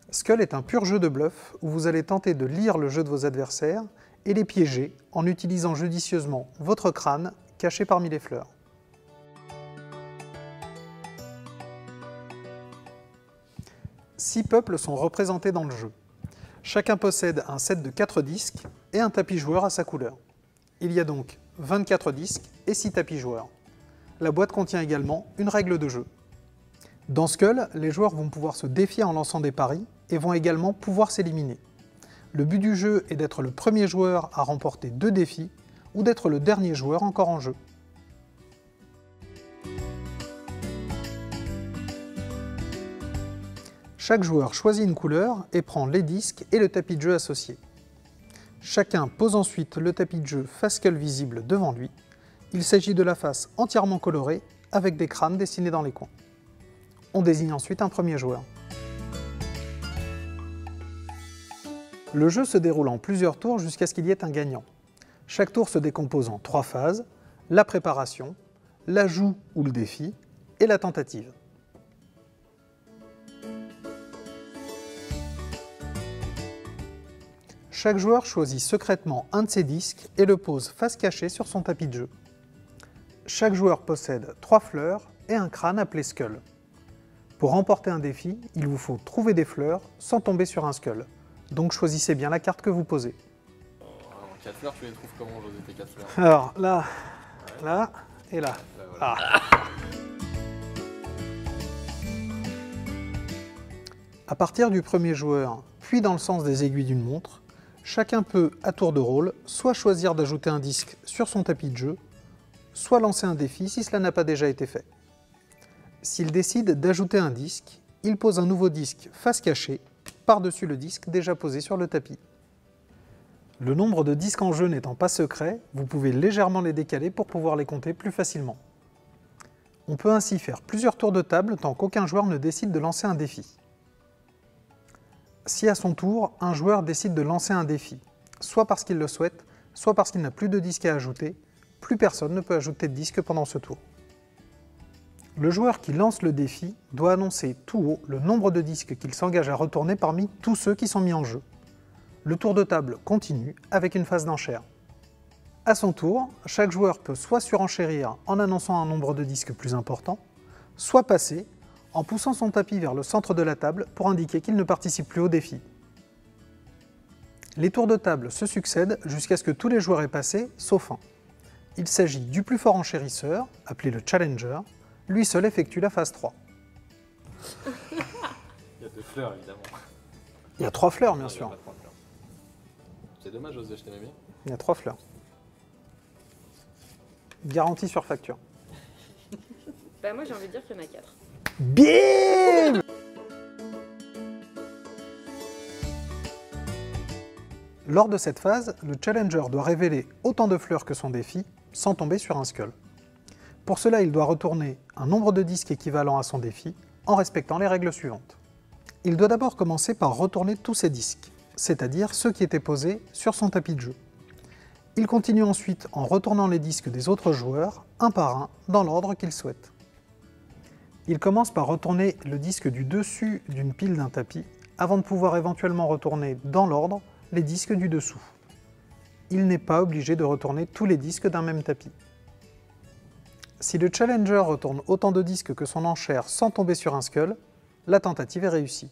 Skull est un pur jeu de bluff où vous allez tenter de lire le jeu de vos adversaires et les piéger en utilisant judicieusement votre crâne caché parmi les fleurs. Six peuples sont représentés dans le jeu. Chacun possède un set de 4 disques et un tapis joueur à sa couleur. Il y a donc 24 disques et 6 tapis joueurs. La boîte contient également une règle de jeu. Dans Skull, les joueurs vont pouvoir se défier en lançant des paris et vont également pouvoir s'éliminer. Le but du jeu est d'être le premier joueur à remporter 2 défis ou d'être le dernier joueur encore en jeu. Chaque joueur choisit une couleur et prend les disques et le tapis de jeu associé. Chacun pose ensuite le tapis de jeu face Skull visible devant lui. Il s'agit de la face entièrement colorée avec des crânes dessinés dans les coins. On désigne ensuite un premier joueur. Le jeu se déroule en plusieurs tours jusqu'à ce qu'il y ait un gagnant. Chaque tour se décompose en 3 phases, la préparation, l'ajout ou le défi et la tentative. Chaque joueur choisit secrètement un de ses disques et le pose face cachée sur son tapis de jeu. Chaque joueur possède 3 fleurs et un crâne appelé Skull. Pour remporter un défi, il vous faut trouver des fleurs sans tomber sur un Skull. Donc choisissez bien la carte que vous posez. Alors, 4 fleurs, tu les trouves comment, José, tes 4 fleurs? Alors là, là et là. Voilà. À partir du premier joueur, puis dans le sens des aiguilles d'une montre, chacun peut, à tour de rôle, soit choisir d'ajouter un disque sur son tapis de jeu, soit lancer un défi si cela n'a pas déjà été fait. S'il décide d'ajouter un disque, il pose un nouveau disque face cachée, par-dessus le disque déjà posé sur le tapis. Le nombre de disques en jeu n'étant pas secret, vous pouvez légèrement les décaler pour pouvoir les compter plus facilement. On peut ainsi faire plusieurs tours de table tant qu'aucun joueur ne décide de lancer un défi. Si à son tour, un joueur décide de lancer un défi, soit parce qu'il le souhaite, soit parce qu'il n'a plus de disques à ajouter, plus personne ne peut ajouter de disques pendant ce tour. Le joueur qui lance le défi doit annoncer tout haut le nombre de disques qu'il s'engage à retourner parmi tous ceux qui sont mis en jeu. Le tour de table continue avec une phase d'enchère. À son tour, chaque joueur peut soit surenchérir en annonçant un nombre de disques plus important, soit passer en poussant son tapis vers le centre de la table pour indiquer qu'il ne participe plus au défi. Les tours de table se succèdent jusqu'à ce que tous les joueurs aient passé, sauf un. Il s'agit du plus fort enchérisseur, appelé le Challenger. Lui seul effectue la phase 3. Il y a 2 fleurs, évidemment. Il y a 3 fleurs, bien Non, sûr. il y a pas 3 fleurs. C'est dommage, José, je t'aimais bien. Il y a 3 fleurs. Garantie sur facture. Bah moi j'ai envie de dire qu'il y en a 4. Bim! Lors de cette phase, le Challenger doit révéler autant de fleurs que son défi, sans tomber sur un Skull. Pour cela, il doit retourner un nombre de disques équivalent à son défi, en respectant les règles suivantes. Il doit d'abord commencer par retourner tous ses disques, c'est-à-dire ceux qui étaient posés sur son tapis de jeu. Il continue ensuite en retournant les disques des autres joueurs, un par un, dans l'ordre qu'il souhaite. Il commence par retourner le disque du dessus d'une pile d'un tapis, avant de pouvoir éventuellement retourner dans l'ordre les disques du dessous. Il n'est pas obligé de retourner tous les disques d'un même tapis. Si le Challenger retourne autant de disques que son enchère sans tomber sur un Skull, la tentative est réussie.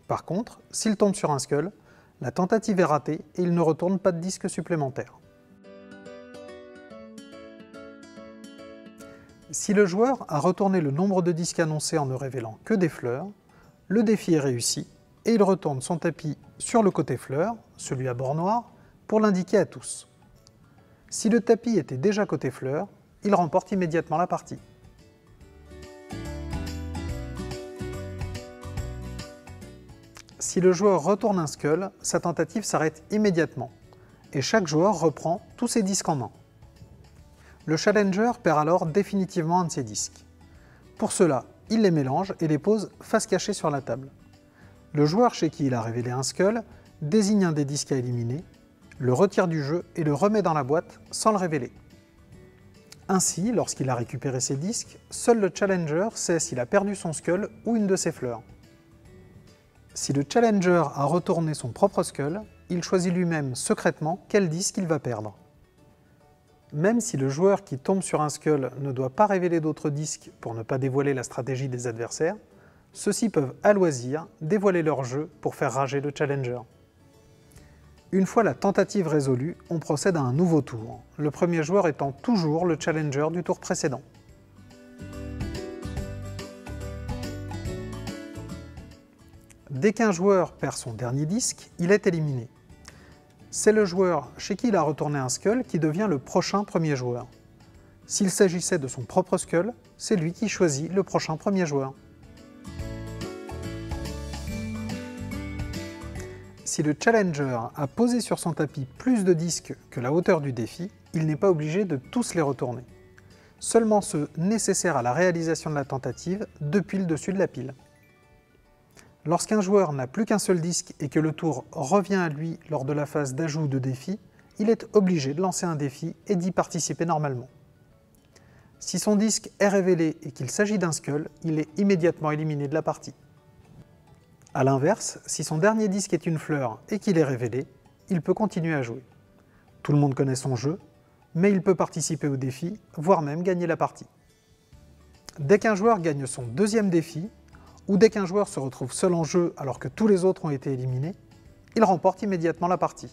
Par contre, s'il tombe sur un Skull, la tentative est ratée et il ne retourne pas de disques supplémentaires. Si le joueur a retourné le nombre de disques annoncés en ne révélant que des fleurs, le défi est réussi et il retourne son tapis sur le côté fleurs, celui à bord noir, pour l'indiquer à tous. Si le tapis était déjà côté fleurs, il remporte immédiatement la partie. Si le joueur retourne un Skull, sa tentative s'arrête immédiatement, et chaque joueur reprend tous ses disques en main. Le Challenger perd alors définitivement un de ses disques. Pour cela, il les mélange et les pose face cachée sur la table. Le joueur chez qui il a révélé un Skull désigne un des disques à éliminer, le retire du jeu et le remet dans la boîte sans le révéler. Ainsi, lorsqu'il a récupéré ses disques, seul le Challenger sait s'il a perdu son Skull ou une de ses fleurs. Si le challenger a retourné son propre skull, il choisit lui-même secrètement quel disque il va perdre. Même si le joueur qui tombe sur un skull ne doit pas révéler d'autres disques pour ne pas dévoiler la stratégie des adversaires, ceux-ci peuvent à loisir dévoiler leur jeu pour faire rager le challenger. Une fois la tentative résolue, on procède à un nouveau tour, le premier joueur étant toujours le challenger du tour précédent. Dès qu'un joueur perd son dernier disque, il est éliminé. C'est le joueur chez qui il a retourné un skull qui devient le prochain premier joueur. S'il s'agissait de son propre skull, c'est lui qui choisit le prochain premier joueur. Si le challenger a posé sur son tapis plus de disques que la hauteur du défi, il n'est pas obligé de tous les retourner. Seulement ceux nécessaires à la réalisation de la tentative depuis le dessus de la pile. Lorsqu'un joueur n'a plus qu'un seul disque et que le tour revient à lui lors de la phase d'ajout de défi, il est obligé de lancer un défi et d'y participer normalement. Si son disque est révélé et qu'il s'agit d'un skull, il est immédiatement éliminé de la partie. A l'inverse, si son dernier disque est une fleur et qu'il est révélé, il peut continuer à jouer. Tout le monde connaît son jeu, mais il peut participer au défi, voire même gagner la partie. Dès qu'un joueur gagne son deuxième défi, ou dès qu'un joueur se retrouve seul en jeu alors que tous les autres ont été éliminés, il remporte immédiatement la partie.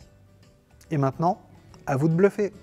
Et maintenant, à vous de bluffer!